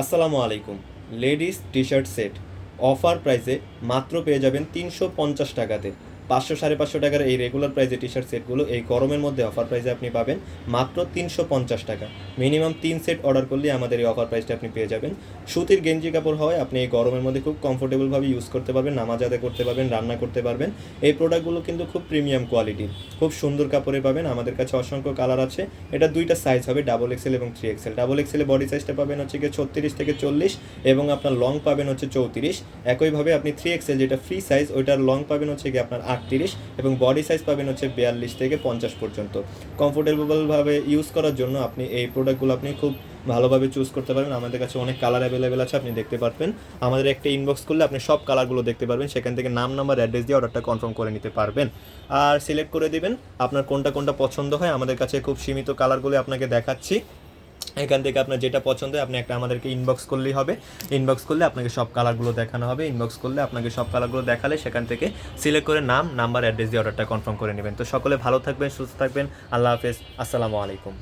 আসসালামু আলাইকুম। Ladies T shirt set offer প্রাইসে মাত্র পেয়ে যাবেন ৩৫০ টাকাতে। ৫০০ সাড়ে ৫০০ টাকার এই রেগুলার প্রাইসে টি শার্ট সেটগুলো এই গরমের মধ্যে অফার প্রাইসে আপনি পাবেন মাত্র ৩৫০ টাকা। মিনিমাম ৩ সেট অর্ডার করলে আমাদের এই অফার প্রাইসটা আপনি পেয়ে যাবেন। সুতির গেঞ্জি কাপড় হয়, আপনি এই গরমের মধ্যে খুব কমফোর্টেবলভাবে ইউজ করতে পারবেন, নামাজ আদায় করতে পারবেন, রান্না করতে পারবেন। এই প্রোডাক্টগুলো কিন্তু খুব প্রিমিয়াম কোয়ালিটির, খুব সুন্দর কাপড়ে পাবেন। আমাদের কাছে অসংখ্য কালার আছে। এটা দুইটা সাইজ হবে, ডাবল এক্সেল এবং 3XL। ডাবল এক্সেলে বডি সাইজটা পাবেন হচ্ছে গিয়ে 36 থেকে 40 এবং আপনার লং পাবেন হচ্ছে 34। একইভাবে আপনি 3XL যেটা ফ্রি সাইজ, ওইটার লং পাবেন হচ্ছে গিয়ে আপনার 38 এবং বডি সাইজ পাবেন হচ্ছে 42 থেকে 50 পর্যন্ত। কমফোর্টেবলভাবে ইউজ করার জন্য আপনি এই প্রোডাক্টগুলো আপনি খুব ভালোভাবে চুজ করতে পারবেন। আমাদের কাছে অনেক কালার অ্যাভেলেবেল আছে, আপনি দেখতে পারবেন। আমাদের একটা ইনবক্স করলে আপনি সব কালারগুলো দেখতে পারবেন, সেখান থেকে নাম, নাম্বার, অ্যাড্রেস দিয়ে অর্ডারটা কনফার্ম করে নিতে পারবেন। আর সিলেক্ট করে দিবেন আপনার কোনটা কোনটা পছন্দ হয়। আমাদের কাছে খুব সীমিত কালারগুলো আপনাকে দেখাচ্ছি। এখান থেকে আপনার যেটা পছন্দ হয় আপনি একটা আমাদেরকে ইনবক্স করলেই হবে। ইনবক্স করলে আপনাকে সব কালারগুলো দেখানো হবে। ইনবক্স করলে আপনাকে সব কালারগুলো দেখালে সেখান থেকে সিলেক্ট করে নাম, নাম্বার, অ্যাড্রেস দিয়ে অর্ডারটা কনফার্ম করে নেবেন। তো সকলে ভালো থাকবেন, সুস্থ থাকবেন। আল্লাহ হাফেজ। আসসালামু আলাইকুম।